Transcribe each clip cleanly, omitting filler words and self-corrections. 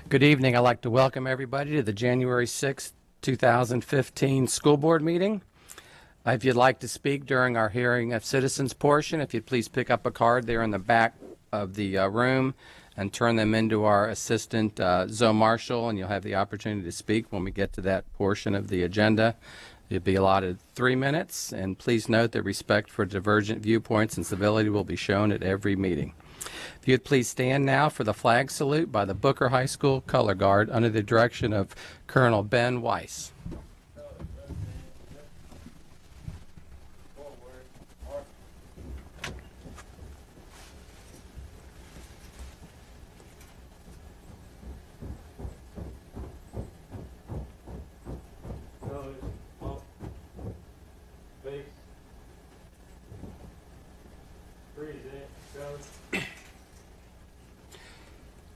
Good evening. I'd like to welcome everybody to the January 6th, 2015 school board meeting. If you'd like to speak during our hearing of citizens portion, if you'd please pick up a card there in the back of the room and turn them into our assistant, Zoe Marshall, and you'll have the opportunity to speak when we get to that portion of the agenda. You'll be allotted 3 minutes, and please note that respect for divergent viewpoints and civility will be shown at every meeting. If you'd please stand now for the flag salute by the Booker High School Color Guard under the direction of Colonel Ben Weiss.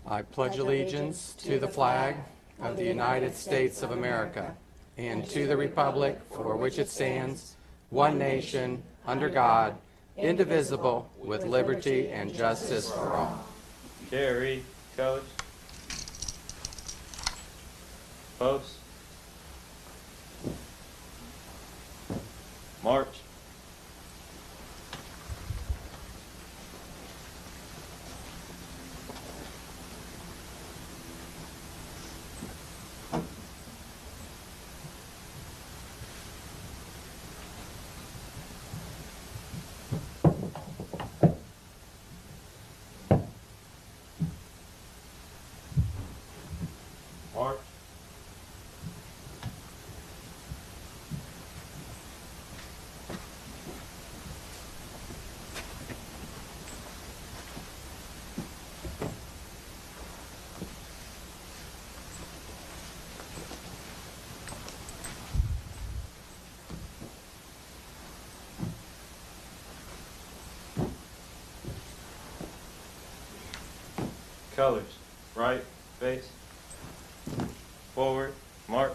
I pledge allegiance to the flag of the United States of America and to the republic for which it stands, one nation, under God, indivisible, with liberty and justice for all. Carry, Coach. Post. March. March. Colors. Right, face. Forward, march.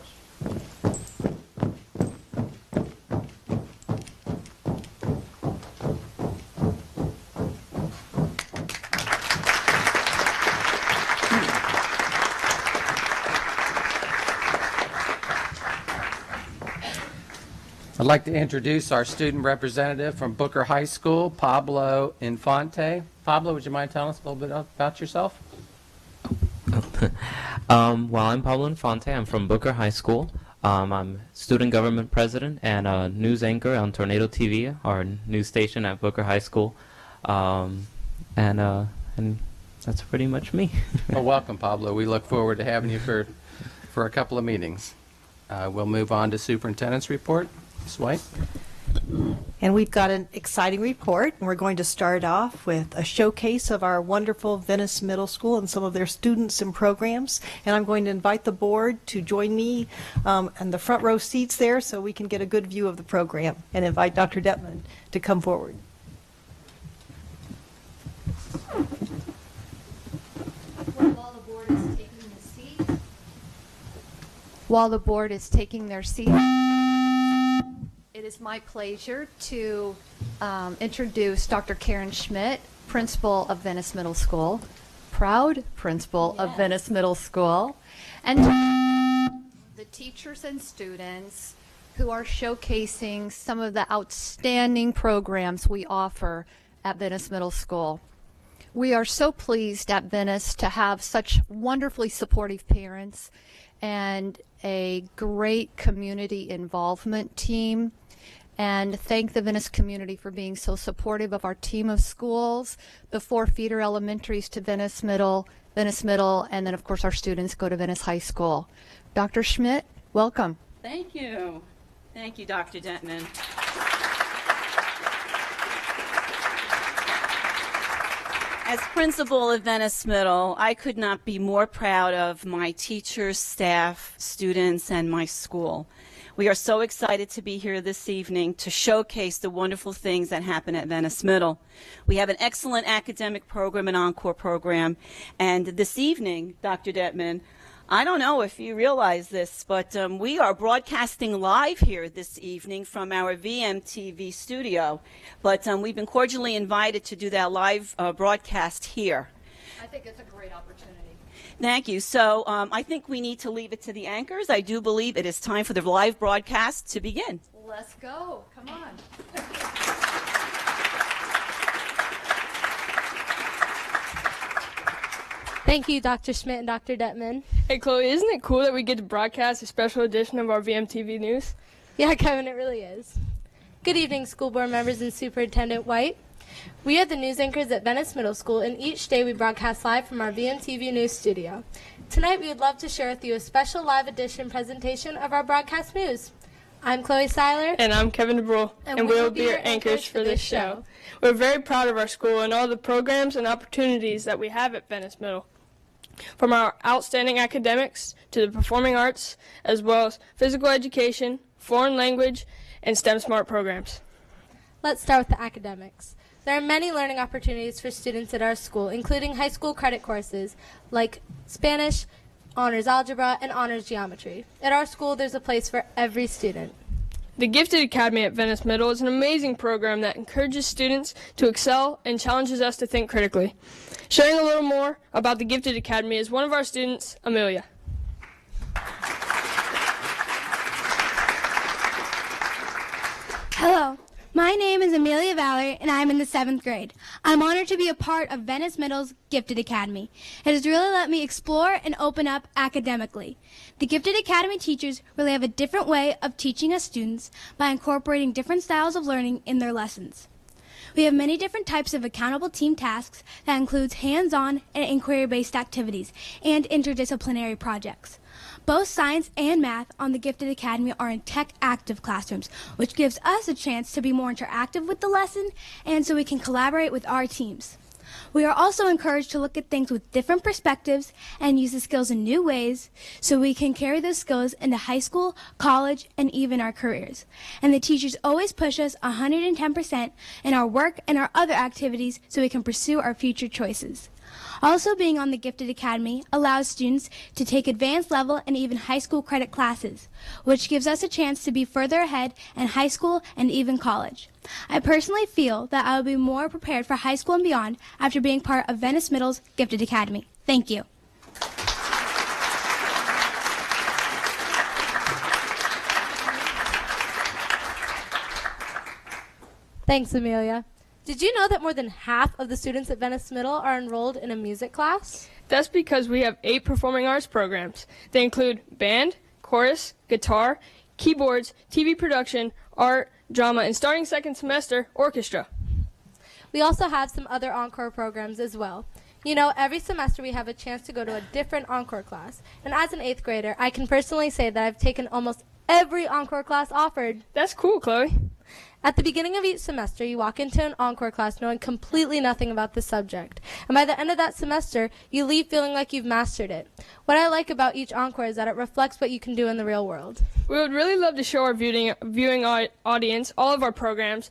I'd like to introduce our student representative from Booker High School, Pablo Infante. Pablo, would you mind telling us a little bit about yourself? Well, I'm Pablo Infante. I'm from Booker High School. I'm student government president and a news anchor on Tornado TV, our news station at Booker High School. And that's pretty much me. Well, welcome, Pablo. We look forward to having you for a couple of meetings. We'll move on to superintendent's report. Ms. White. And we've got an exciting report. We're going to start off with a showcase of our wonderful Venice Middle School and some of their students and programs. And I'm going to invite the board to join me in the front row seats there so we can get a good view of the program, and invite Dr. Detman to come forward. While the board is taking their seat, it is my pleasure to introduce Dr. Karen Schmidt, principal of Venice Middle School, proud principal of Venice Middle School, and the teachers and students who are showcasing some of the outstanding programs we offer at Venice Middle School. We are so pleased at Venice to have such wonderfully supportive parents and a great community involvement team, and thank the Venice community for being so supportive of our team of schools, the 4 feeder elementaries to Venice Middle, and then of course our students go to Venice High School. Dr. Schmidt, welcome. Thank you. Thank you, Dr. Detman. As principal of Venice Middle, I could not be more proud of my teachers, staff, students, and my school. We are so excited to be here this evening to showcase the wonderful things that happen at Venice Middle. We have an excellent academic program, an encore program, and this evening, Dr. Detman, I don't know if you realize this, but we are broadcasting live here this evening from our VMTV studio. But we've been cordially invited to do that live broadcast here. I think it's a great opportunity. Thank you. So I think we need to leave it to the anchors. I do believe it is time for the live broadcast to begin. Let's go. Come on. Thank you, Dr. Schmidt and Dr. Detman. Hey, Chloe, isn't it cool that we get to broadcast a special edition of our VMTV News? Yeah, Kevin, it really is. Good evening, school board members and Superintendent White. We are the news anchors at Venice Middle School, and each day we broadcast live from our VMTV News studio. Tonight, we would love to share with you a special live edition presentation of our broadcast news. I'm Chloe Seiler. And I'm Kevin DeBrule, and we will be your anchors for this show. We're very proud of our school and all the programs and opportunities that we have at Venice Middle. From our outstanding academics to the performing arts, as well as physical education, foreign language, and STEM Smart programs. Let's start with the academics. There are many learning opportunities for students at our school, including high school credit courses like Spanish, honors algebra, and honors geometry. At our school, there's a place for every student. The Gifted Academy at Venice Middle is an amazing program that encourages students to excel and challenges us to think critically. Sharing a little more about the Gifted Academy is one of our students, Amelia. Hello, my name is Amelia Valerie, and I'm in the 7th grade. I'm honored to be a part of Venice Middle's Gifted Academy. It has really let me explore and open up academically. The Gifted Academy teachers really have a different way of teaching us students by incorporating different styles of learning in their lessons. We have many different types of accountable team tasks that includes hands-on and inquiry-based activities and interdisciplinary projects. Both science and math on the Gifted Academy are in tech-active classrooms, which gives us a chance to be more interactive with the lesson and so we can collaborate with our teams. We are also encouraged to look at things with different perspectives and use the skills in new ways so we can carry those skills into high school, college, and even our careers. And the teachers always push us 110% in our work and our other activities so we can pursue our future choices. Also, being on the Gifted Academy allows students to take advanced level and even high school credit classes, which gives us a chance to be further ahead in high school and even college. I personally feel that I will be more prepared for high school and beyond after being part of Venice Middle's Gifted Academy. Thank you. Thanks, Amelia. Did you know that more than half of the students at Venice Middle are enrolled in a music class? That's because we have 8 performing arts programs. They include band, chorus, guitar, keyboards, TV production, art, drama, and starting second semester, orchestra. We also have some other encore programs as well. You know, every semester we have a chance to go to a different encore class. And as an 8th grader, I can personally say that I've taken almost every encore class offered. That's cool, Chloe. At the beginning of each semester, you walk into an encore class knowing completely nothing about the subject. And by the end of that semester, you leave feeling like you've mastered it. What I like about each encore is that it reflects what you can do in the real world. We would really love to show our viewing audience all of our programs,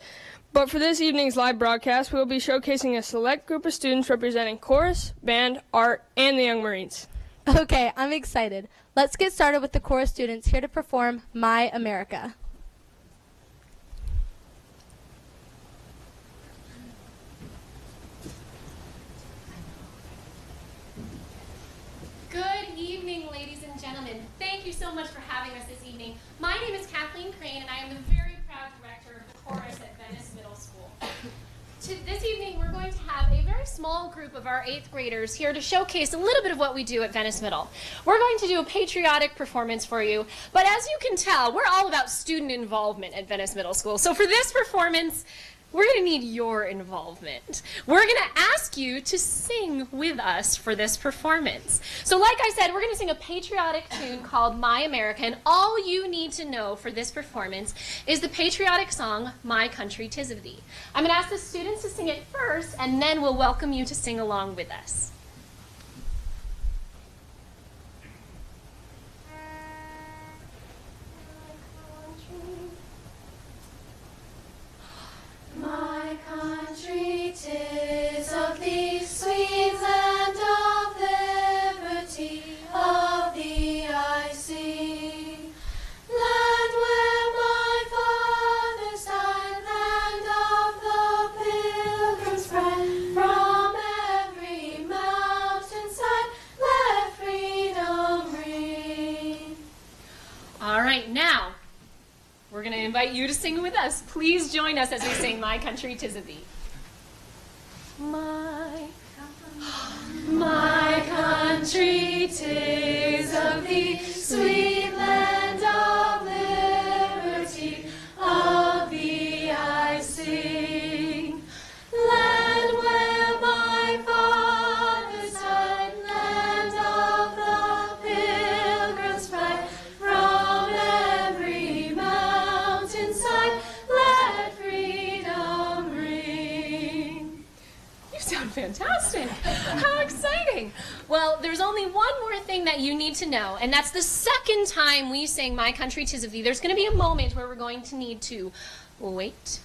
but for this evening's live broadcast, we will be showcasing a select group of students representing chorus, band, art, and the Young Marines. Okay, I'm excited. Let's get started with the chorus students here to perform My America. Good evening, ladies and gentlemen. Thank you so much for having us this evening. My name is Kathleen Crane, and I am the very proud director of the chorus at Venice Middle School. This evening, we're going to have a very small group of our 8th graders here to showcase a little bit of what we do at Venice Middle. We're going to do a patriotic performance for you, but as you can tell, we're all about student involvement at Venice Middle School. So for this performance, we're going to need your involvement. We're going to ask you to sing with us for this performance. So like I said, we're going to sing a patriotic tune called My America, and all you need to know for this performance is the patriotic song, My Country 'Tis of Thee. I'm going to ask the students to sing it first, and then we'll welcome you to sing along with us. My country, 'tis of thee, sweet land of liberty, of thee I sing. Land where my fathers died, land of the pilgrim's pride, from every mountain invite you to sing with us. Please join us as we sing My Country 'Tis of Thee. My country, 'tis of thee, sweet land of liberty, of thee I sing. Land where my fathers died, land of the pilgrim's pride, from every mountainside, let freedom ring. You sound fantastic. How exciting. Well, there's only one more thing that you need to know, and that's the second time we sing My Country 'Tis of Thee. There's going to be a moment where we're going to need to wait.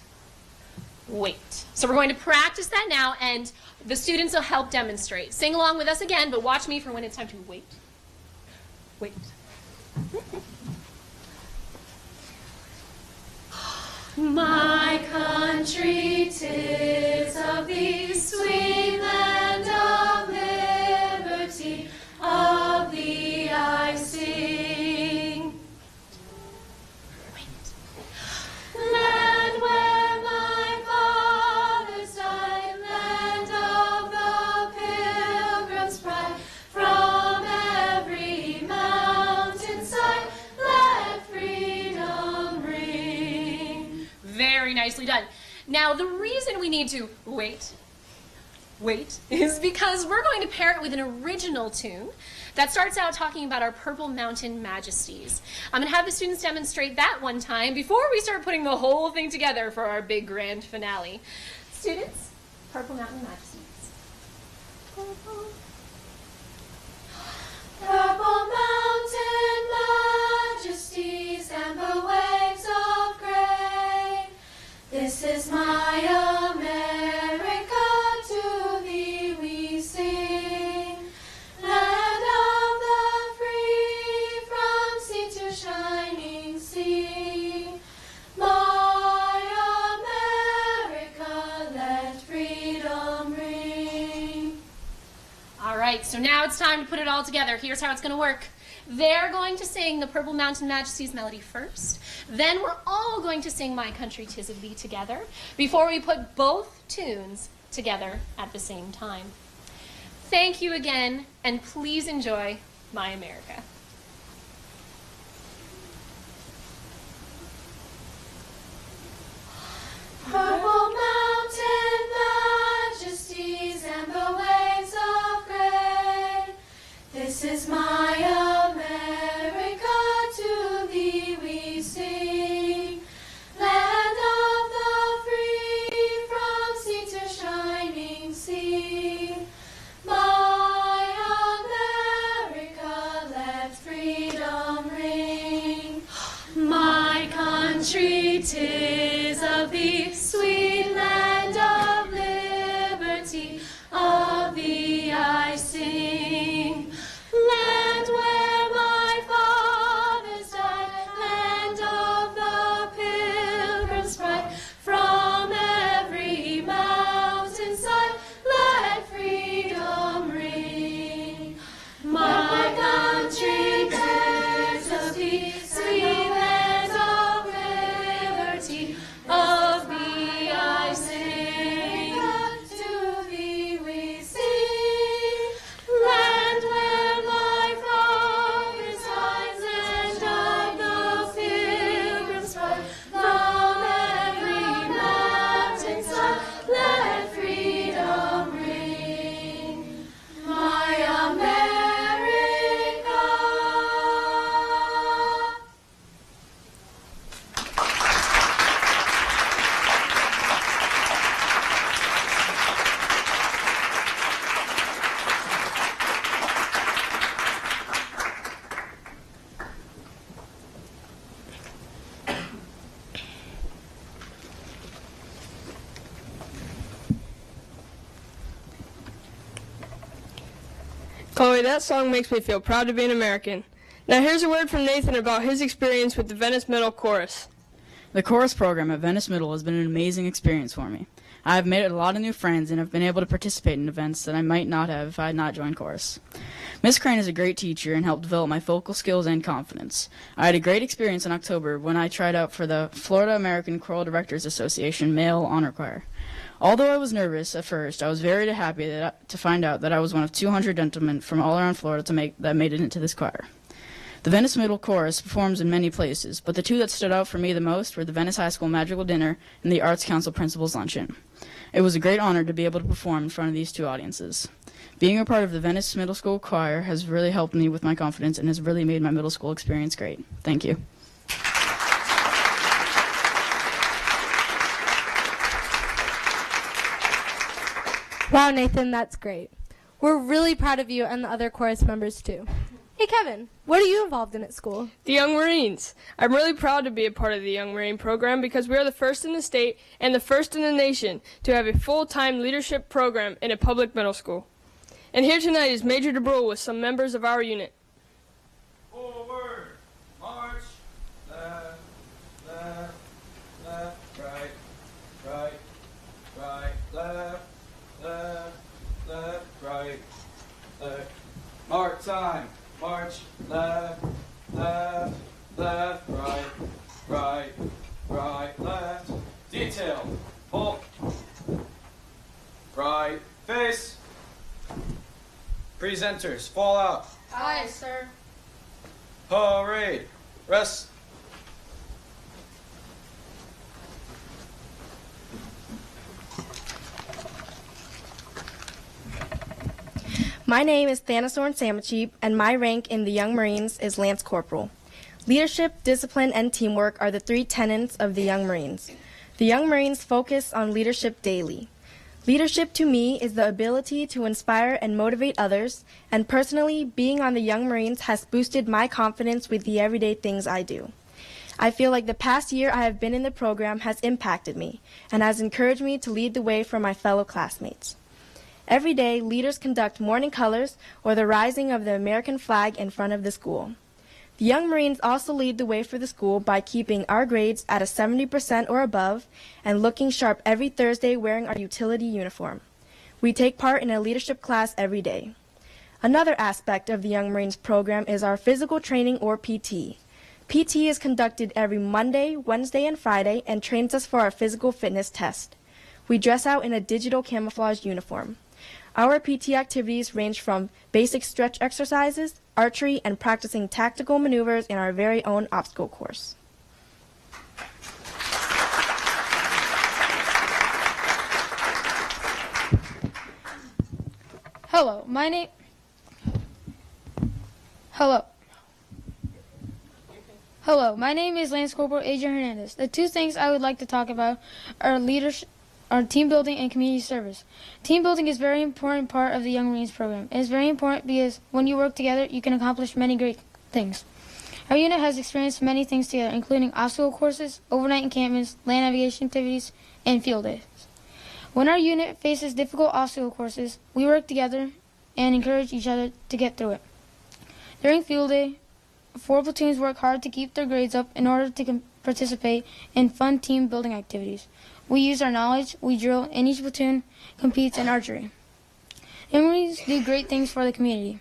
So we're going to practice that now, and the students will help demonstrate. Sing along with us again, but watch me for when it's time to wait. My country, 'tis of thee, sweet land of liberty, of thee I sing. Land where my fathers died, land of the pilgrim's pride, from every mountainside, let freedom ring. Very nicely done. Now, the reason we need to wait is because we're going to pair it with an original tune that starts out talking about our Purple Mountain Majesties. I'm going to have the students demonstrate that one time before we start putting the whole thing together for our big grand finale. Students, Purple Mountain Majesties. Purple mountain majesties, amber waves of gray, this is my America, to thee we sing. Land of the free, from sea to shining sea. My America, let freedom ring. All right, so now it's time to put it all together. Here's how it's going to work. They're going to sing the Purple Mountain Majesties melody first. Then we're all going to sing My Country 'Tis of Thee together before we put both tunes together at the same time. Thank you again, and please enjoy My America. Purple mountain majesties, amber waves of gray, this is my America, to thee we sing. Land of the free, from sea to shining sea. My America, let freedom ring. My country, 'tis of thee, sweet land of liberty, of thee I sing. Land where my fathers died, land of the pilgrim's pride, from every mountainside, let freedom ring. My country, 'tis of thee, sweet land of liberty, of thee I sing. To thee we sing. Land where my fathers died, land of the pilgrim's pride, from every mountainside, let freedom ring. My America. Chloe, that song makes me feel proud to be an American. Now here's a word from Nathan about his experience with the Venice Middle Chorus. The chorus program at Venice Middle has been an amazing experience for me. I have made a lot of new friends and have been able to participate in events that I might not have if I had not joined chorus. Miss Crane is a great teacher and helped develop my vocal skills and confidence. I had a great experience in October when I tried out for the Florida American Choral Directors Association Male Honor Choir. Although I was nervous at first, I was very happy to find out that I was one of 200 gentlemen from all around Florida that made it into this choir. The Venice Middle Chorus performs in many places, but the two that stood out for me the most were the Venice High School Magical Dinner and the Arts Council Principal's Luncheon. It was a great honor to be able to perform in front of these two audiences. Being a part of the Venice Middle School Choir has really helped me with my confidence and has really made my middle school experience great. Thank you. Wow, Nathan, that's great. We're really proud of you and the other chorus members, too. Hey, Kevin, what are you involved in at school? The Young Marines. I'm really proud to be a part of the Young Marine program because we are the first in the state and the first in the nation to have a full-time leadership program in a public middle school. And here tonight is Major DeBrule with some members of our unit. Forward, march, left, left, left, right, right, right, left, left, left, right, left. March time, march, left, left, left, right, right, right, left. Detail, halt, right, face. Presenters, fall out. Aye, sir. Parade, rest. My name is Thanasorn Samacheep, and my rank in the Young Marines is Lance Corporal. Leadership, discipline, and teamwork are the three tenets of the Young Marines. The Young Marines focus on leadership daily. Leadership to me is the ability to inspire and motivate others, and personally, being on the Young Marines has boosted my confidence with the everyday things I do. I feel like the past year I have been in the program has impacted me, and has encouraged me to lead the way for my fellow classmates. Every day, leaders conduct morning colors or the rising of the American flag in front of the school. The Young Marines also lead the way for the school by keeping our grades at a 70% or above and looking sharp every Thursday wearing our utility uniform. We take part in a leadership class every day. Another aspect of the Young Marines program is our physical training or PT. PT is conducted every Monday, Wednesday, and Friday and trains us for our physical fitness test. We dress out in a digital camouflage uniform. Our PT activities range from basic stretch exercises, archery, and practicing tactical maneuvers in our very own obstacle course. Hello, my name is Lance Corporal Adrian Hernandez. The two things I would like to talk about are leadership, are team building and community service. Team building is a very important part of the Young Marines program. It is very important because when you work together, you can accomplish many great things. Our unit has experienced many things together, including obstacle courses, overnight encampments, land navigation activities, and field days. When our unit faces difficult obstacle courses, we work together and encourage each other to get through it. During field day, 4 platoons work hard to keep their grades up in order to participate in fun team building activities. We use our knowledge, we drill, and each platoon competes in archery. Young Marines do great things for the community.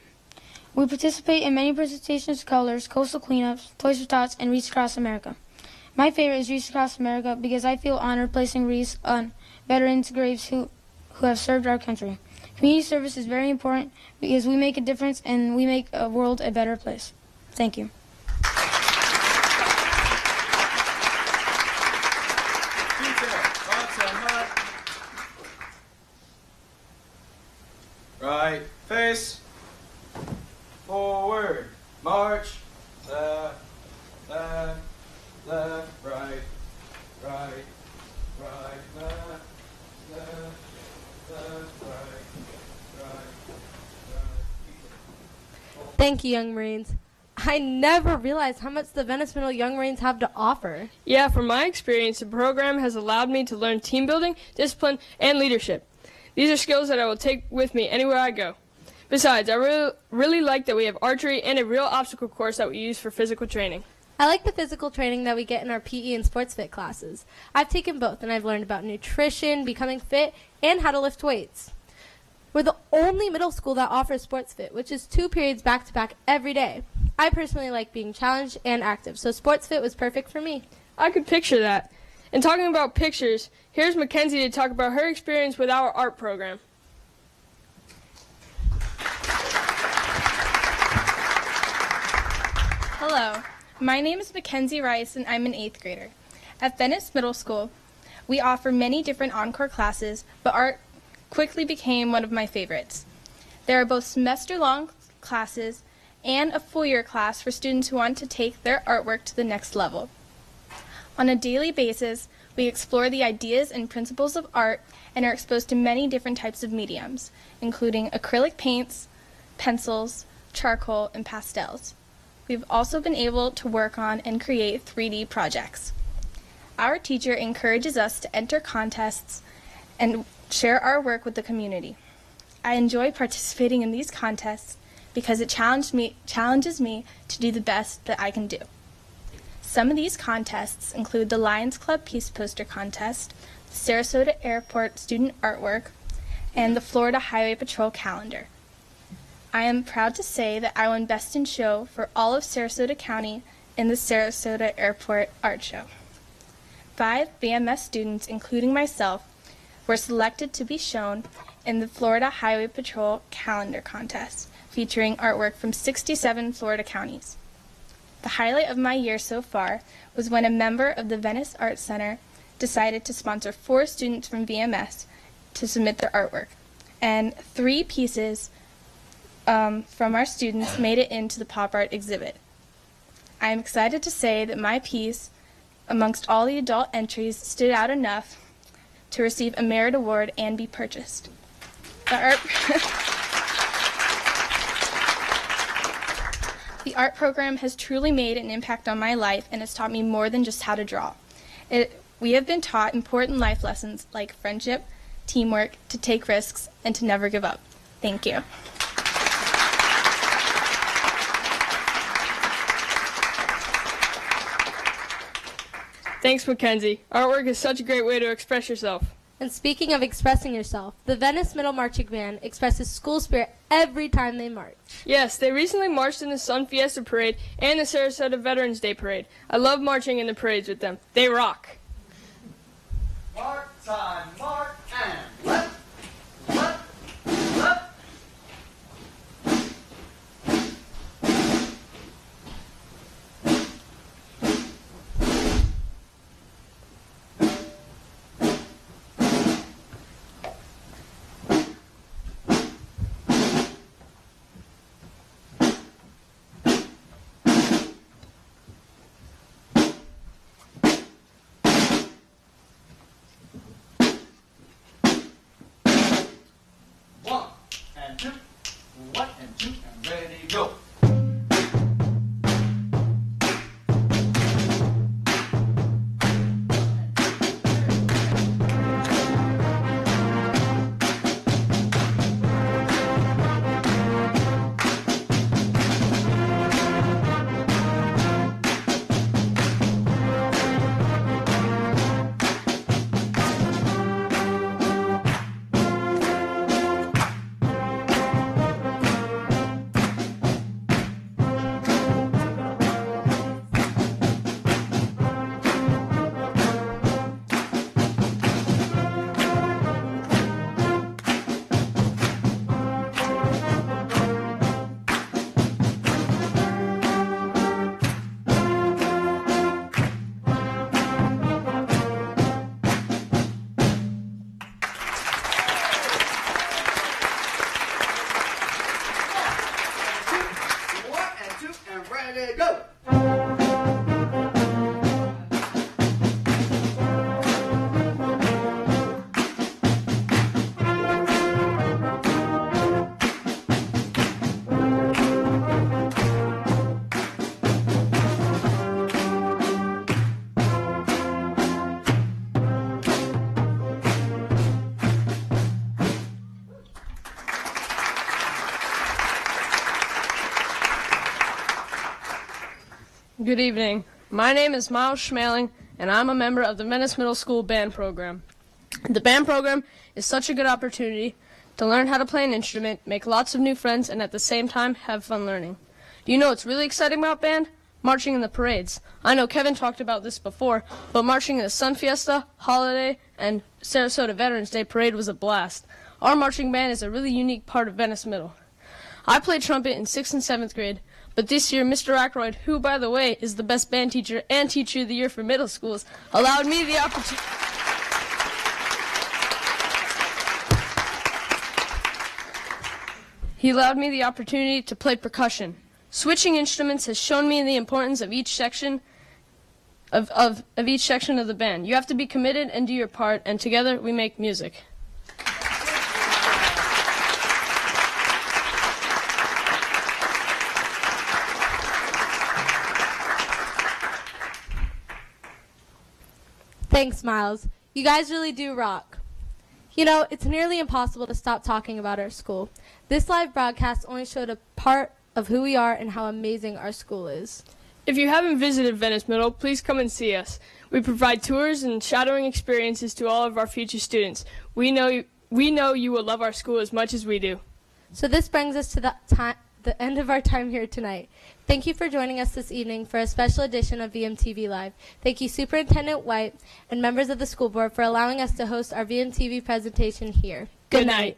We participate in many presentations of colors, coastal cleanups, Toys for Tots, and Wreaths Across America. My favorite is Wreaths Across America because I feel honored placing wreaths on veterans' graves who have served our country. Community service is very important because we make a difference and we make a world a better place. Thank you. Right, face, forward, march, left, left, left, right, right, right, left, left, left, right, right, right. Thank you, Young Marines. I never realized how much the Venice Middle Young Marines have to offer. Yeah, from my experience, the program has allowed me to learn team building, discipline, and leadership. These are skills that I will take with me anywhere I go. Besides, I really like that we have archery and a real obstacle course that we use for physical training. I like the physical training that we get in our PE and sports fit classes. I've taken both, and I've learned about nutrition, becoming fit, and how to lift weights. We're the only middle school that offers Sports Fit, which is 2 periods back-to-back every day. I personally like being challenged and active, so Sports Fit was perfect for me. I could picture that. And talking about pictures, here's Mackenzie to talk about her experience with our art program. Hello, my name is Mackenzie Rice and I'm an 8th grader. At Venice Middle School, we offer many different encore classes, but art quickly became one of my favorites. There are both semester-long classes and a full-year class for students who want to take their artwork to the next level. On a daily basis, we explore the ideas and principles of art and are exposed to many different types of mediums, including acrylic paints, pencils, charcoal, and pastels. We've also been able to work on and create 3D projects. Our teacher encourages us to enter contests and share our work with the community. I enjoy participating in these contests because it challenges me to do the best that I can do. Some of these contests include the Lions Club Peace Poster Contest, the Sarasota Airport Student Artwork, and the Florida Highway Patrol Calendar. I am proud to say that I won Best in Show for all of Sarasota County in the Sarasota Airport Art Show. 5 BMS students, including myself, were selected to be shown in the Florida Highway Patrol Calendar Contest, featuring artwork from 67 Florida counties. The highlight of my year so far was when a member of the Venice Art Center decided to sponsor 4 students from VMS to submit their artwork, and 3 pieces from our students made it into the pop art exhibit. I am excited to say that my piece, amongst all the adult entries, stood out enough to receive a merit award and be purchased. The art program has truly made an impact on my life and has taught me more than just how to draw. We have been taught important life lessons like friendship, teamwork, to take risks, and to never give up. Thank you. Thanks, Mackenzie. Artwork is such a great way to express yourself. And speaking of expressing yourself, the Venice Middle Marching Band expresses school spirit every time they march. Yes, they recently marched in the Sun Fiesta Parade and the Sarasota Veterans Day Parade. I love marching in the parades with them. They rock. Mark time, mark and left, left, left. One and two and ready, go. Ready, go! Good evening. My name is Miles Schmaling, and I'm a member of the Venice Middle School band program. The band program is such a good opportunity to learn how to play an instrument, make lots of new friends, and at the same time have fun learning. Do you know what's really exciting about band? Marching in the parades. I know Kevin talked about this before, but marching in the Sun Fiesta, Holiday, and Sarasota Veterans Day parade was a blast. Our marching band is a really unique part of Venice Middle. I played trumpet in 6th and 7th grade, but this year Mr. Ackroyd, who, by the way, is the best band teacher and teacher of the year for middle schools, allowed me the opportunity... He allowed me the opportunity to play percussion. Switching instruments has shown me the importance of each section of each section of the band. You have to be committed and do your part, and together we make music. Thanks, Miles. You guys really do rock. You know, it's nearly impossible to stop talking about our school. This live broadcast only showed a part of who we are and how amazing our school is. If you haven't visited Venice Middle, please come and see us. We provide tours and shadowing experiences to all of our future students. We know you will love our school as much as we do. So this brings us to the end of our time here tonight. Thank you for joining us this evening for a special edition of VMTV Live. Thank you, Superintendent White and members of the school board, for allowing us to host our VMTV presentation here. Good night.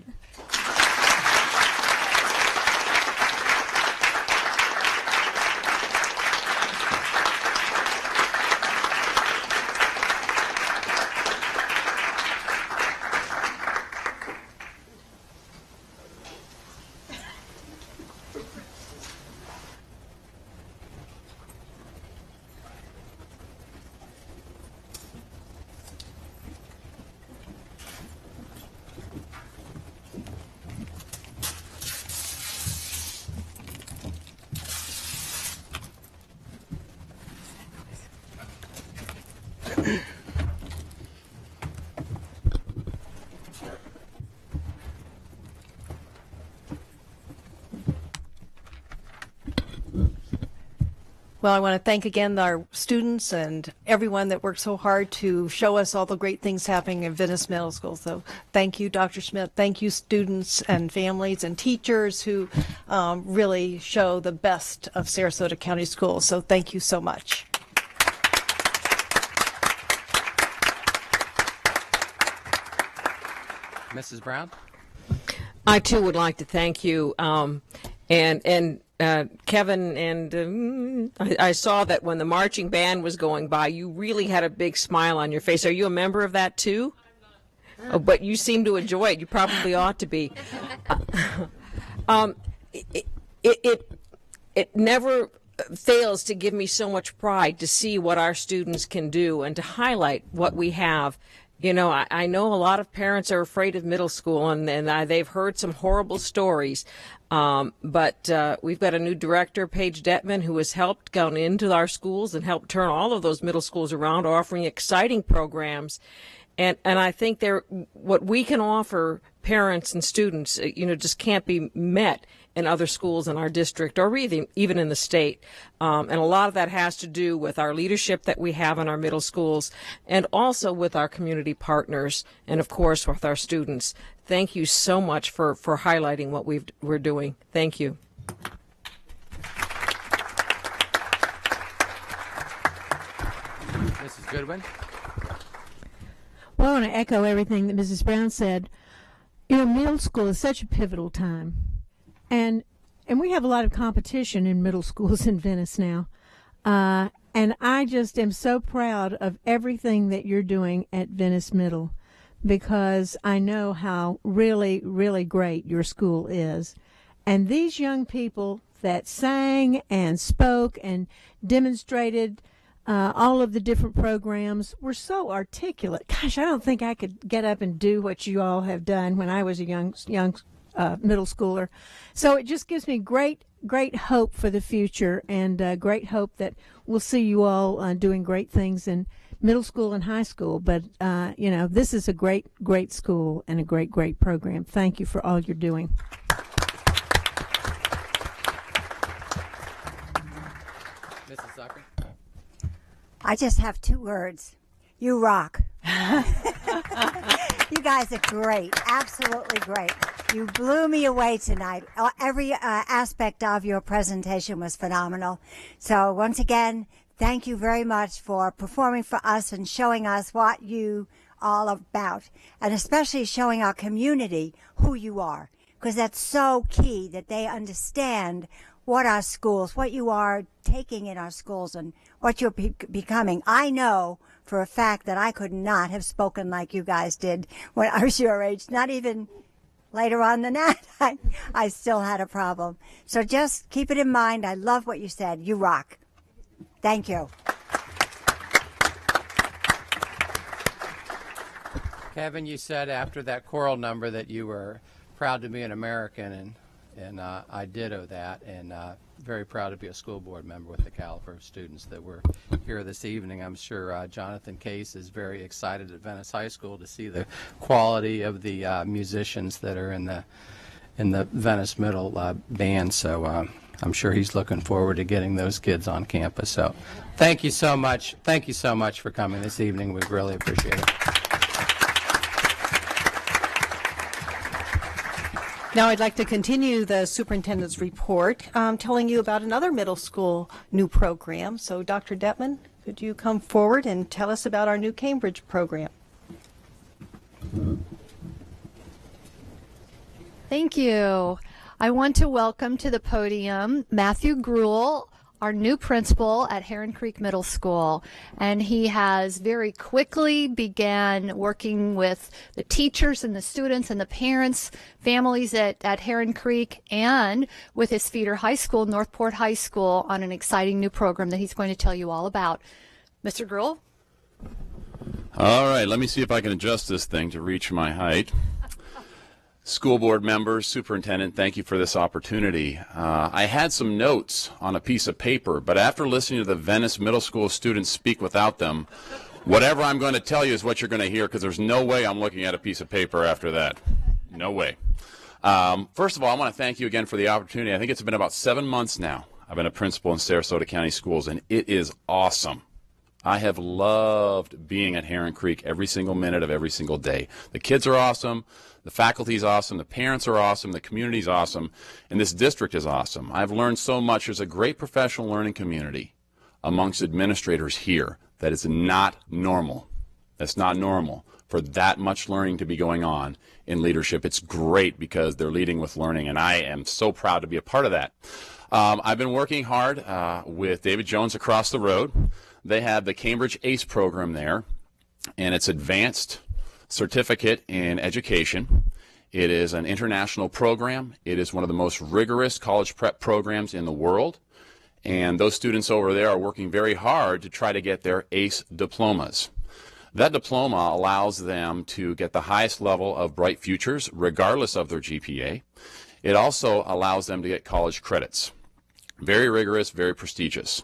Well, I want to thank again our students and everyone that worked so hard to show us all the great things happening in Venice Middle School. So thank you, Dr. Smith. Thank you, students and families and teachers who really show the best of Sarasota County Schools. So thank you so much. Mrs. Brown? I too would like to thank you, Kevin, and I saw that when the marching band was going by, you really had a big smile on your face. Are you a member of that too? Oh, but you seem to enjoy it. You probably ought to be. It never fails to give me so much pride to see what our students can do and to highlight what we have. You know, I know a lot of parents are afraid of middle school, and they've heard some horrible stories. But we've got a new director, Paige Detman, who has helped go into our schools and helped turn all of those middle schools around, offering exciting programs. And I think what we can offer parents and students, just can't be met in other schools in our district or even in the state. And a lot of that has to do with our leadership that we have in our middle schools and also with our community partners and, of course, with our students. Thank you so much for highlighting what we're doing. Thank you. Mrs. Goodwin? Well, I want to echo everything that Mrs. Brown said. Middle school is such a pivotal time. And we have a lot of competition in middle schools in Venice now. And I just am so proud of everything that you're doing at Venice Middle because I know how really, really great your school is. And these young people that sang and spoke and demonstrated all of the different programs were so articulate. Gosh, I don't think I could get up and do what you all have done when I was a young middle schooler. So it just gives me great hope for the future and great hope that we'll see you all doing great things in middle school and high school. But, this is a great school and a great program. Thank you for all you're doing. Mrs. Zucker? I just have two words. You rock. You guys are great. Absolutely great. You blew me away tonight. Every aspect of your presentation was phenomenal. So once again, thank you very much for performing for us and showing us what you all about, and especially showing our community who you are, because that's so key that they understand what our schools, what you are taking in our schools and what you're becoming. I know for a fact that I could not have spoken like you guys did when I was your age, not even later on than that. I still had a problem. So just keep it in mind. I love what you said. You rock. Thank you. Kevin, you said after that choral number that you were proud to be an American, and I ditto that, and very proud to be a school board member with the caliber of students that were here this evening. I'm sure Jonathan Case is very excited at Venice High School to see the quality of the musicians that are in the Venice Middle band, so I'm sure he's looking forward to getting those kids on campus. So thank you so much. Thank you so much for coming this evening. We really appreciate it. Now I'd like to continue the superintendent's report, telling you about another middle school new program. So Dr. Detman, could you come forward and tell us about our new Cambridge program? Thank you. I want to welcome to the podium Matthew Gruel, our new principal at Heron Creek Middle School, and he has very quickly began working with the teachers and the students and the parents, families at Heron Creek, and with his feeder high school, Northport High School, on an exciting new program that he's going to tell you all about. Mr. Gruel? All right, let me see if I can adjust this thing to reach my height. School board members, superintendent, thank you for this opportunity. I had some notes on a piece of paper, but after listening to the Venice Middle School students speak without them, whatever I'm going to tell you is what you're going to hear, because there's no way I'm looking at a piece of paper after that. No way. First of all, I want to thank you again for the opportunity. I think it's been about 7 months now. I've been a principal in Sarasota County Schools, and it is awesome. I have loved being at Heron Creek every single minute of every single day. The kids are awesome. The faculty is awesome, the parents are awesome, the community is awesome, and this district is awesome. I've learned so much. There's a great professional learning community amongst administrators here that is not normal. That's not normal for that much learning to be going on in leadership. It's great because they're leading with learning, and I am so proud to be a part of that. I've been working hard with David Jones across the road. They have the Cambridge ACE program there, and it's advanced certificate in education. It is an international program. It is one of the most rigorous college prep programs in the world, and those students over there are working very hard to try to get their ACE diplomas. That diploma allows them to get the highest level of bright futures regardless of their GPA. It also allows them to get college credits. Very rigorous, very prestigious.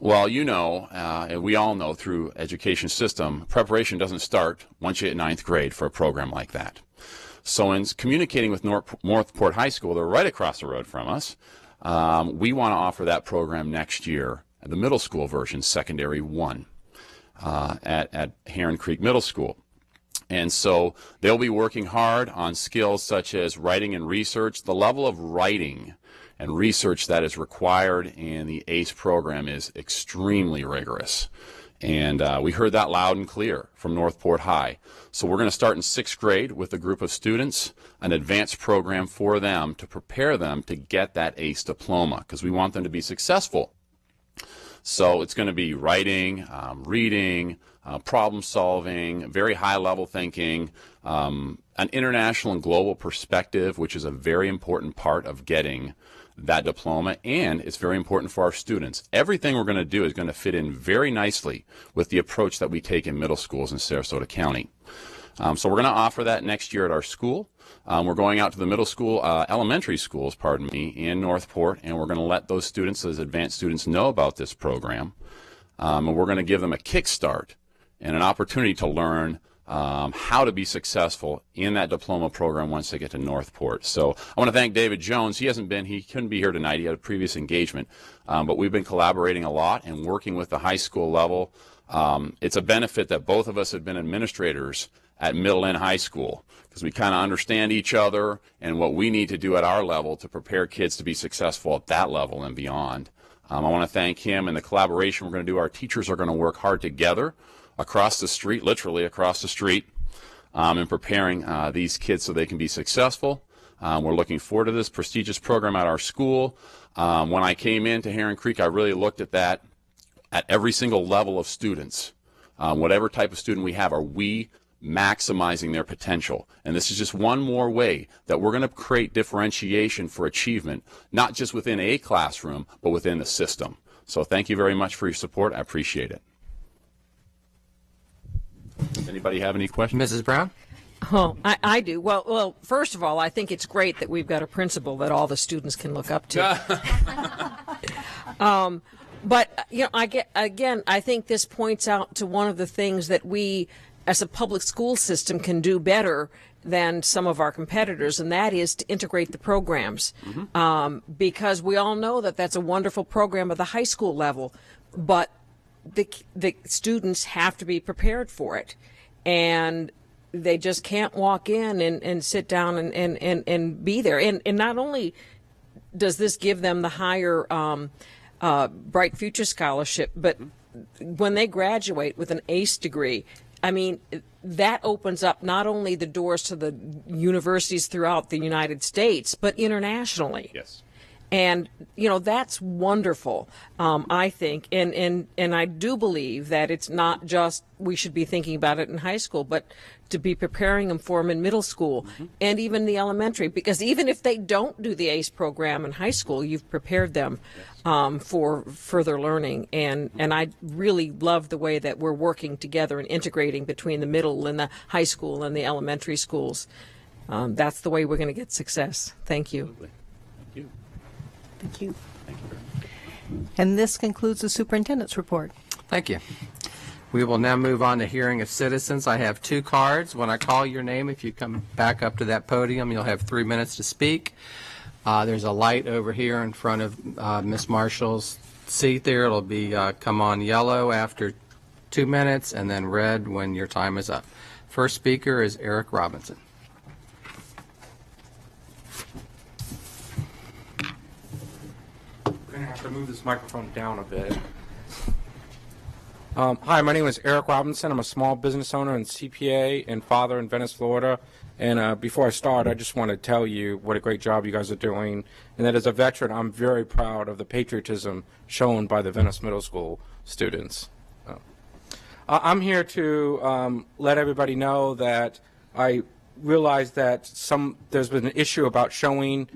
Well, you know, and we all know through education system, preparation doesn't start once you hit 9th grade for a program like that. So in communicating with Northport High School, they're right across the road from us, we want to offer that program next year, the middle school version, Secondary 1, at Heron Creek Middle School. And so they'll be working hard on skills such as writing and research. The level of writing and research that is required in the ACE program is extremely rigorous. And we heard that loud and clear from Northport High. So we're going to start in 6th grade with a group of students, an advanced program for them to prepare them to get that ACE diploma, because we want them to be successful. So it's going to be writing, reading, problem solving, very high level thinking, an international and global perspective, which is a very important part of getting that diploma, and it's very important for our students. Everything we're going to do is going to fit in very nicely with the approach that we take in middle schools in Sarasota County. So we're going to offer that next year at our school. We're going out to the middle school, elementary schools, pardon me, in Northport, and we're going to let those students, those advanced students, know about this program. And we're going to give them a kickstart and an opportunity to learn how to be successful in that diploma program once they get to Northport. So I want to thank David Jones. He couldn't be here tonight. He had a previous engagement. But we've been collaborating a lot and working with the high school level. It's a benefit that both of us have been administrators at middle and high school, because we kind of understand each other and what we need to do at our level to prepare kids to be successful at that level and beyond. I want to thank him and the collaboration we're going to do. Our teachers are going to work hard together across the street, literally across the street, in preparing these kids so they can be successful. We're looking forward to this prestigious program at our school. When I came into Heron Creek, I really looked at that at every single level of students. Whatever type of student we have, are we maximizing their potential? And this is just one more way that we're going to create differentiation for achievement, not just within a classroom, but within the system. So thank you very much for your support. I appreciate it. Anybody have any questions? Mrs. Brown? Oh, I do. Well, first of all, I think it's great that we've got a principal that all the students can look up to. But, you know, I think this points out to one of the things that we, as a public school system, can do better than some of our competitors, and that is to integrate the programs. Because we all know that that's a wonderful program at the high school level, but the students have to be prepared for it. And they just can't walk in and sit down and be there. And not only does this give them the higher Bright Future Scholarship, but when they graduate with an ACE degree, I mean, that opens up not only the doors to the universities throughout the United States, but internationally. Yes. And, you know, that's wonderful, I think. And I do believe that it's not just we should be thinking about it in high school, but to be preparing them for them in middle school and even the elementary. Because even if they don't do the ACE program in high school, you've prepared them for further learning. And I really love the way that we're working together and integrating between the middle and the high school and the elementary schools. That's the way we're going to get success. Thank you. Absolutely. Thank you. Thank you. Thank you. And this concludes the superintendent's report. Thank you. We will now move on to hearing of citizens. I have 2 cards. When I call your name, if you come back up to that podium, you'll have 3 minutes to speak. There's a light over here in front of Miss Marshall's seat there. It'll be come on yellow after 2 minutes and then red when your time is up. First speaker is Eric Robinson. I'm going to have to move this microphone down a bit. Hi, my name is Eric Robinson. I'm a small business owner and CPA and father in Venice, Florida. And before I start, I just want to tell you what a great job you guys are doing. And that as a veteran, I'm very proud of the patriotism shown by the Venice Middle School students. I'm here to let everybody know that I realize that there's been an issue about showing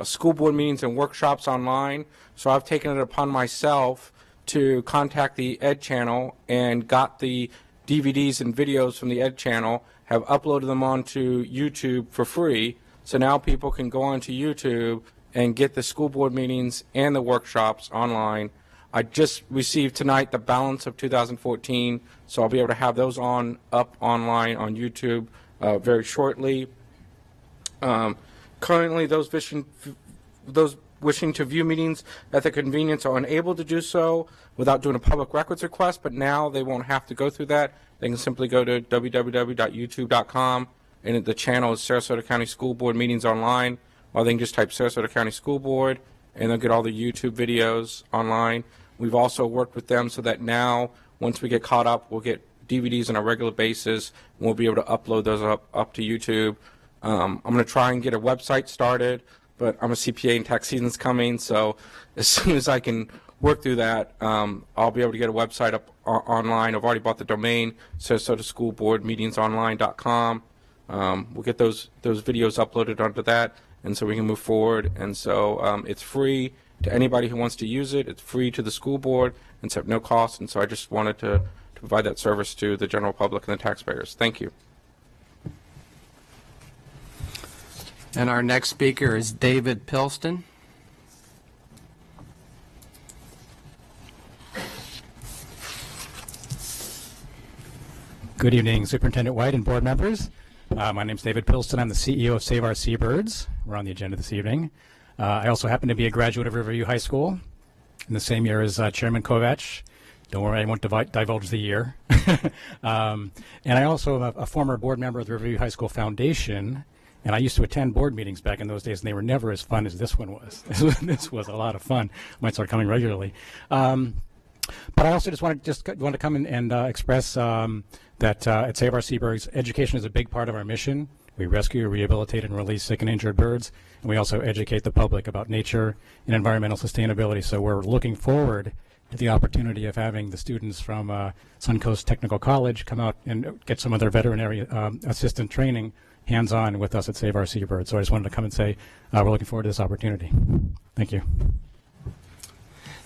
school board meetings and workshops online, so I've taken it upon myself to contact the Ed channel and got the DVDs and videos from the Ed channel, have uploaded them onto YouTube for free, so now people can go onto YouTube and get the school board meetings and the workshops online. I just received tonight the balance of 2014, so I'll be able to have those up online on YouTube very shortly. Currently, those wishing to view meetings at their convenience are unable to do so without doing a public records request, but now they won't have to go through that. They can simply go to www.youtube.com, and the channel is Sarasota County School Board Meetings Online, or they can just type Sarasota County School Board, and they'll get all the YouTube videos online. We've also worked with them so that now, once we get caught up, we'll get DVDs on a regular basis, and we'll be able to upload those up to YouTube. I'm going to try and get a website started, but I'm a CPA and tax season's coming, so as soon as I can work through that, I'll be able to get a website up online. I've already bought the domain, SarasotaSchoolBoardMeetingsOnline.com. We'll get those videos uploaded onto that, and so we can move forward. And so it's free to anybody who wants to use it. It's free to the school board, and it's at no cost. And so I just wanted to provide that service to the general public and the taxpayers. Thank you. And our next speaker is David Pilston. Good evening, Superintendent White and board members. My name is David Pilston. I'm the CEO of Save Our Seabirds. We're on the agenda this evening. I also happen to be a graduate of Riverview High School in the same year as Chairman Kovach. Don't worry, I won't divulge the year. And I also am a former board member of the Riverview High School Foundation, and I used to attend board meetings back in those days, and they were never as fun as this one was. This was a lot of fun. I might start coming regularly. But I also just want to come in and express that at Save Our Seabirds, education is a big part of our mission. We rescue, rehabilitate, and release sick and injured birds, and we also educate the public about nature and environmental sustainability. So we're looking forward to the opportunity of having the students from Suncoast Technical College come out and get some of their veterinary assistant training hands-on with us at Save Our Seabirds. So I just wanted to come and say we're looking forward to this opportunity. Thank you.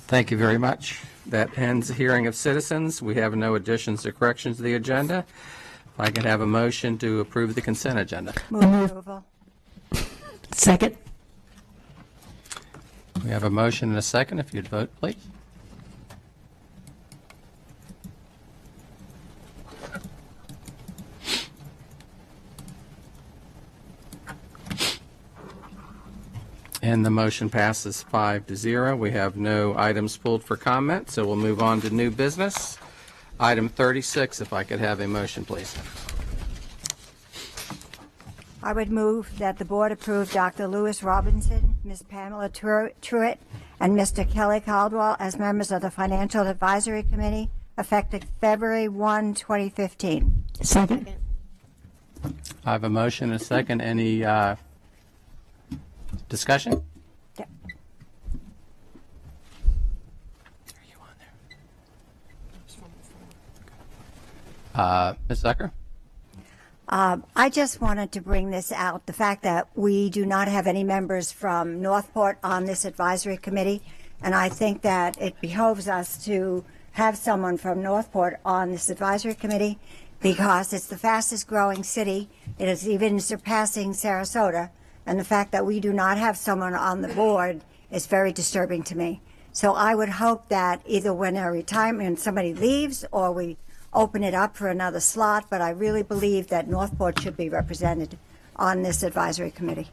Thank you very much. That ends the hearing of citizens. We have no additions or corrections to the agenda. If I can have a motion to approve the consent agenda. Move approval. Second. We have a motion and a second. If you'd vote, please. And the motion passes 5-0. We have no items pulled for comment, so we'll move on to new business. Item 36, if I could have a motion, please. I would move that the board approve Dr. Lewis Robinson, Ms. Pamela Truitt, and Mr. Kelly Caldwell as members of the Financial Advisory Committee effective February 1, 2015. Second. I have a motion and a second. Any discussion? Yep. Ms. Zucker? I just wanted to bring this out, the fact that we do not have any members from Northport on this advisory committee, and I think that it behoves us to have someone from Northport on this advisory committee because it's the fastest growing city. It is even surpassing Sarasota, and the fact that we do not have someone on the board is very disturbing to me. So I would hope that either when a retirement somebody leaves or we open it up for another slot, but I really believe that Northport should be represented on this advisory committee.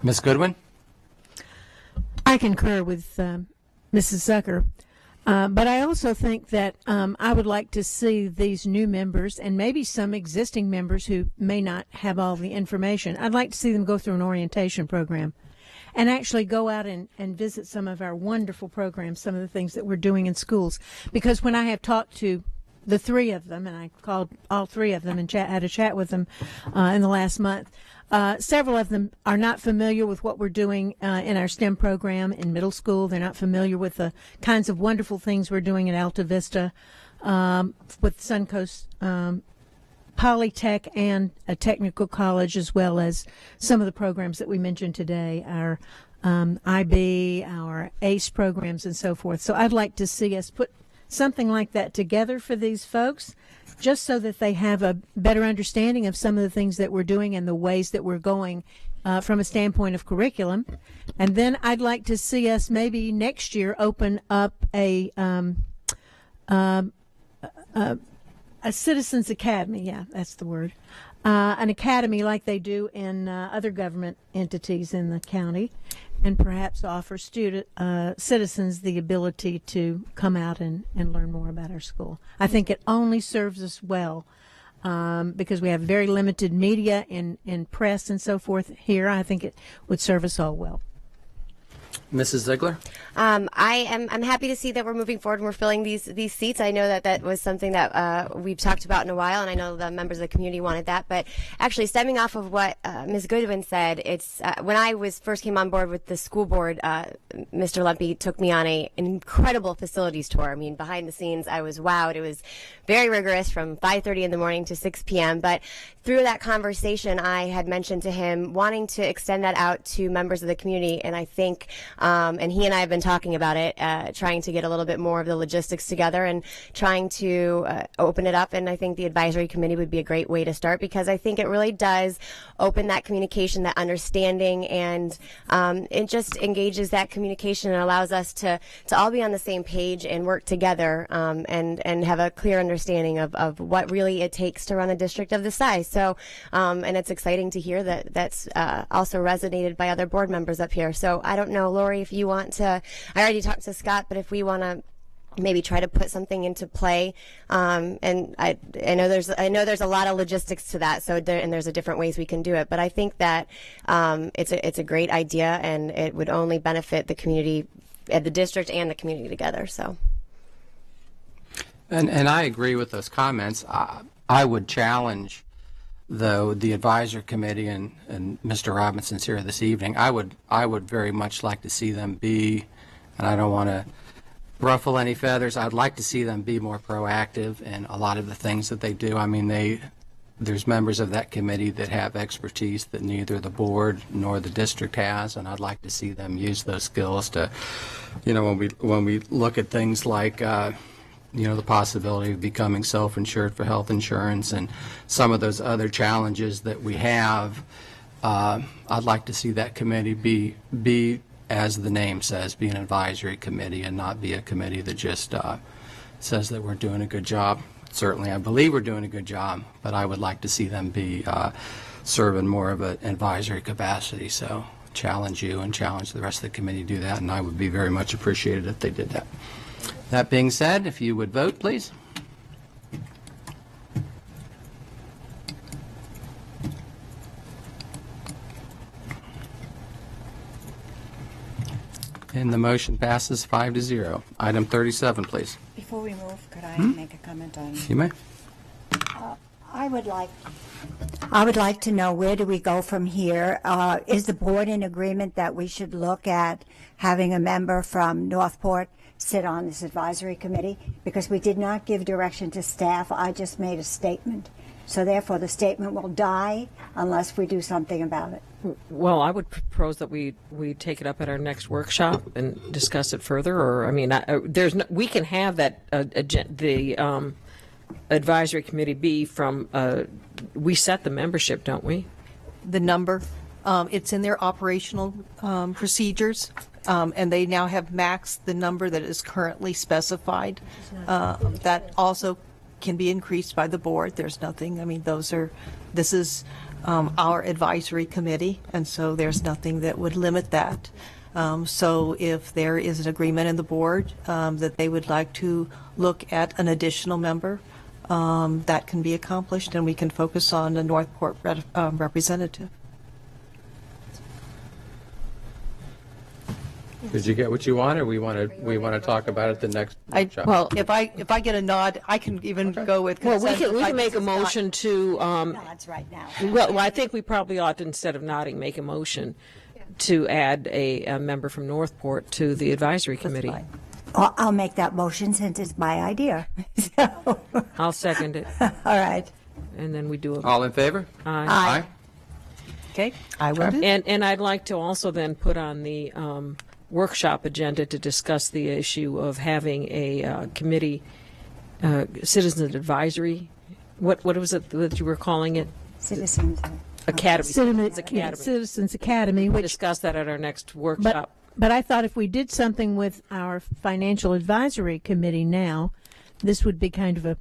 Ms. Goodwin? I concur with Mrs. Zucker, but I also think that I would like to see these new members and maybe some existing members who may not have all the information. I'd like to see them go through an orientation program and actually go out and visit some of our wonderful programs, some of the things that we're doing in schools. Because when I have talked to the three of them, and I called all three of them and had a chat with them in the last month, several of them are not familiar with what we're doing in our STEM program in middle school. They're not familiar with the kinds of wonderful things we're doing at Alta Vista with Suncoast Polytech and a technical college, as well as some of the programs that we mentioned today, our IB, our ACE programs, and so forth. So I'd like to see us put something like that together for these folks, just so that they have a better understanding of some of the things that we're doing and the ways that we're going from a standpoint of curriculum. And then I'd like to see us maybe next year open up a Citizens Academy, yeah, that's the word, an academy like they do in other government entities in the county, and perhaps offer citizens the ability to come out and learn more about our school. I think it only serves us well because we have very limited media in press and so forth here. I think it would serve us all well. Mrs. Ziegler? I'm happy to see that we're moving forward and we're filling these seats. I know that was something that we've talked about in a while, and I know the members of the community wanted that. But actually, stemming off of what Ms. Goodwin said, it's when I first came on board with the school board, Mr. Lumpy took me on an incredible facilities tour. I mean, behind the scenes, I was wowed. It was very rigorous from 5:30 in the morning to 6 p.m. But through that conversation, I had mentioned to him wanting to extend that out to members of the community, and I think and he and I have been talking about it, trying to get a little bit more of the logistics together and trying to open it up. And I think the advisory committee would be a great way to start, because I think it really does open that communication, that understanding, and it just engages that communication and allows us to all be on the same page and work together and have a clear understanding of what really it takes to run a district of this size. So, and it's exciting to hear that that's also resonated by other board members up here. So I don't know, Lori, if you want to, I already talked to Scott, but if we want to maybe try to put something into play. And I know there's a lot of logistics to that. So there's a different ways we can do it. But I think that it's a great idea, and it would only benefit the community, the district, and the community together. So. And I agree with those comments. I would challenge, though, the advisory committee, and Mr. Robinson's here this evening. I would very much like to see them be, and I don't want to ruffle any feathers, I'd like to see them be more proactive in a lot of the things that they do. I mean, there's members of that committee that have expertise that neither the board nor the district has, and I'd like to see them use those skills to, when we look at things like, the possibility of becoming self-insured for health insurance and some of those other challenges that we have, I'd like to see that committee be, as the name says, be an advisory committee and not be a committee that just says that we're doing a good job. Certainly, I believe we're doing a good job, but I would like to see them be serving more of an advisory capacity. So challenge you and challenge the rest of the committee to do that, and I would be very much appreciated if they did that. That being said, if you would vote, please. And the motion passes 5-0. Item 37, please. Before we move, could I make a comment on? You may. I would like to know, where do we go from here? Is the board in agreement that we should look at having a member from Northport sit on this advisory committee? Because we did not give direction to staff. I just made a statement. So therefore, the statement will die unless we do something about it. Well, I would propose that we take it up at our next workshop and discuss it further. Or, I mean, we can have that the advisory committee be from. We set the membership, don't we? The number, it's in their operational procedures, and they now have maxed the number that is currently specified. That also can be increased by the board. There's nothing. I mean, this is our advisory committee, and so there's nothing that would limit that. So if there is an agreement in the board that they would like to look at an additional member, that can be accomplished, and we can focus on the Northport representative. Did you get what you want, or we want to talk about it the next workshop? Well, if I get a nod, I can even go with Well, consent. we can make a motion to. Nods right now. Well, I think we probably ought to, instead of nodding, make a motion to add a member from Northport to the advisory committee. I'll make that motion since it's my idea. So. I'll second it. All right. And then we do it. All in favor? Aye. Okay, I will do. And I'd like to also then put on the workshop agenda to discuss the issue of having a committee, citizens advisory. What was it that you were calling it? Citizens Academy. Citizens Academy. We'll discuss that at our next workshop. But I thought if we did something with our financial advisory committee now, this would be kind of a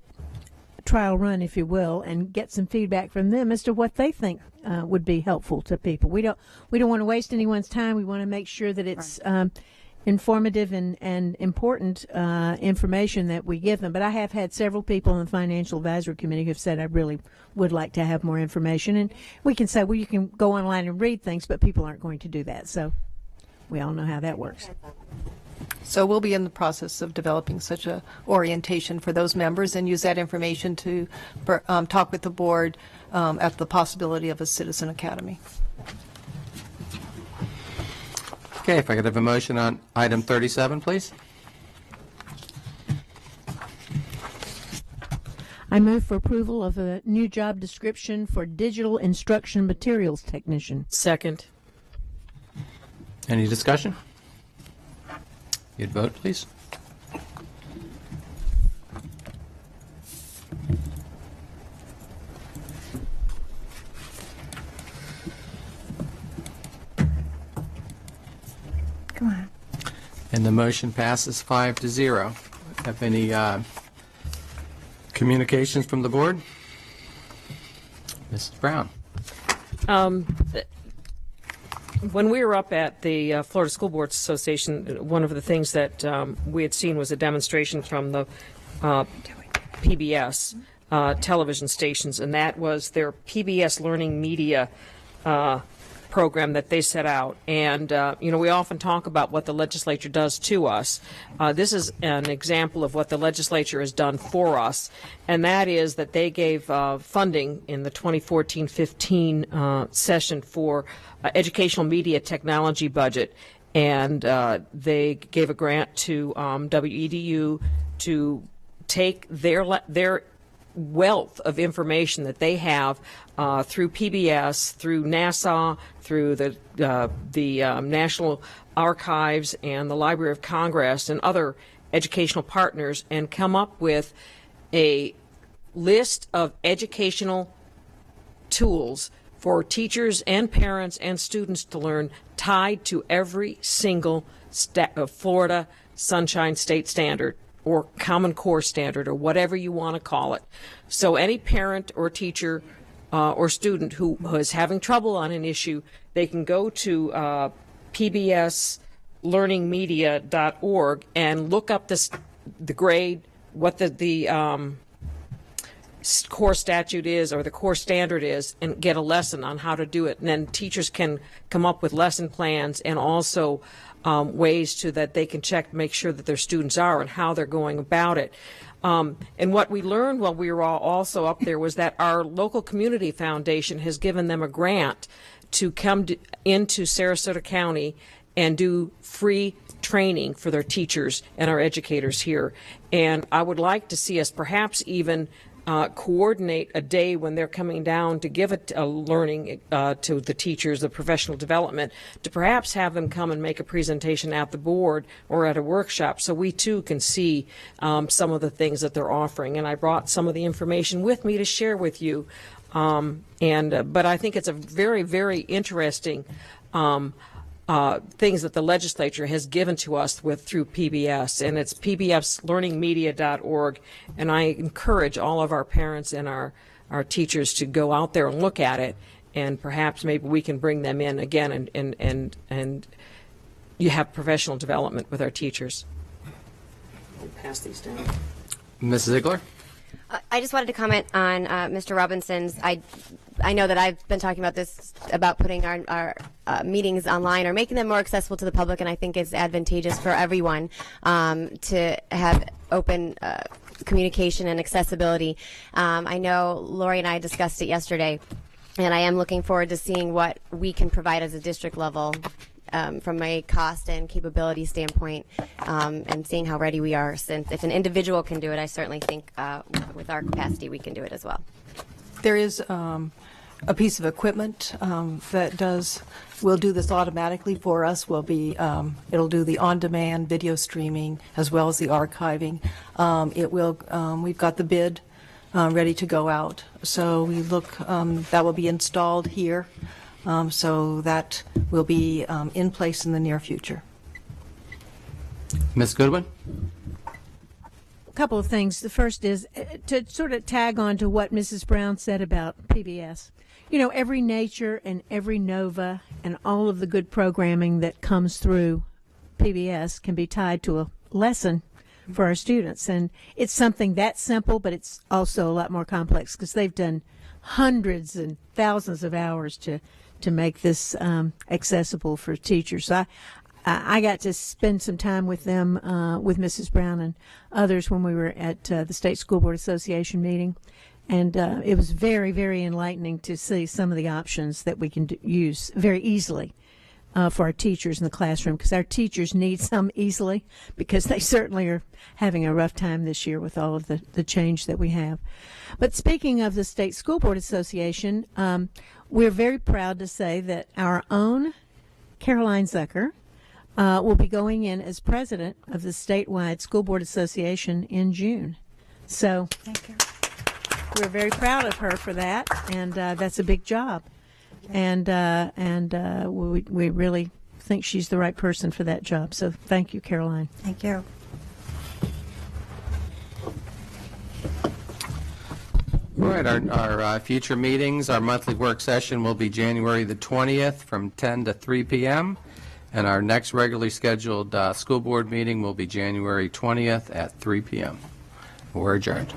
trial run, if you will, and get some feedback from them as to what they think would be helpful to people. We don't want to waste anyone's time. We want to make sure that it's informative and important information that we give them. But I have had several people in the financial advisory committee who have said I really would like to have more information. And we can say, well, you can go online and read things, but people aren't going to do that. So we all know how that works. So we'll be in the process of developing such a orientation for those members and use that information to talk with the board at the possibility of a citizen academy. Okay, if I could have a motion on item 37, please. I move for approval of a new job description for digital instruction materials technician. Second. Any discussion? You'd vote, please. Come on. And the motion passes 5-0. Have any communications from the board? Mrs. Brown. when we were up at the Florida School Boards Association, one of the things that we had seen was a demonstration from the PBS television stations, and that was their PBS Learning Media program that they set out. And, we often talk about what the legislature does to us. This is an example of what the legislature has done for us, and that is that they gave funding in the 2014-15 session for educational media technology budget, and they gave a grant to WEDU to take their wealth of information that they have through PBS, through NASA, through the National Archives and the Library of Congress and other educational partners, and come up with a list of educational tools for teachers and parents and students to learn, tied to every single Florida Sunshine State Standard or Common Core standard, or whatever you want to call it. So any parent or teacher or student who is having trouble on an issue, they can go to pbslearningmedia.org and look up the grade, what the core statute is or the core standard is, and get a lesson on how to do it. And then teachers can come up with lesson plans and also ways to that they can check, make sure that their students are and how they're going about it. And what we learned while we were all also up there was that our local community foundation has given them a grant to come into Sarasota County and do free training for their teachers and our educators here. And I would like to see us perhaps even coordinate a day when they're coming down to give a learning to the teachers, the professional development, to perhaps have them come and make a presentation at the board or at a workshop so we too can see some of the things that they're offering. And I brought some of the information with me to share with you. But I think it's a very, very interesting things that the legislature has given to us through PBS, and it's pbslearningmedia.org, and I encourage all of our parents and our teachers to go out there and look at it, and perhaps maybe we can bring them in again and you have professional development with our teachers. I'll pass these down. Ms. Ziegler? I just wanted to comment on Mr. Robinson's. I know that I've been talking about this, about putting our meetings online or making them more accessible to the public, and I think it's advantageous for everyone to have open communication and accessibility. I know Lori and I discussed it yesterday, and I am looking forward to seeing what we can provide as a district level from a cost and capability standpoint, and seeing how ready we are. Since if an individual can do it, I certainly think with our capacity we can do it as well. There is a piece of equipment that will do this automatically for us. It'll do the on-demand video streaming as well as the archiving. We've got the bid ready to go out, so that will be installed here. So that will be in place in the near future. Ms. Goodwin? A couple of things. The first is to sort of tag on to what Mrs. Brown said about PBS. Every Nature and every Nova and all of the good programming that comes through PBS can be tied to a lesson for our students. And it's something that simple, but it's also a lot more complex because they've done hundreds and thousands of hours to make this accessible for teachers. So I got to spend some time with them, with Mrs. Brown and others when we were at the State School Board Association meeting. And it was very, very enlightening to see some of the options that we can use very easily for our teachers in the classroom, because our teachers need some easily, because they certainly are having a rough time this year with all of the change that we have. But speaking of the State School Board Association, we're very proud to say that our own Caroline Zucker will be going in as president of the statewide School Board Association in June. So thank you. We're very proud of her for that, and that's a big job. And we really think she's the right person for that job. So thank you, Caroline. Thank you. All right, our future meetings, our monthly work session will be January the 20th from 10 to 3 p.m. And our next regularly scheduled school board meeting will be January 20th at 3 p.m. We're adjourned.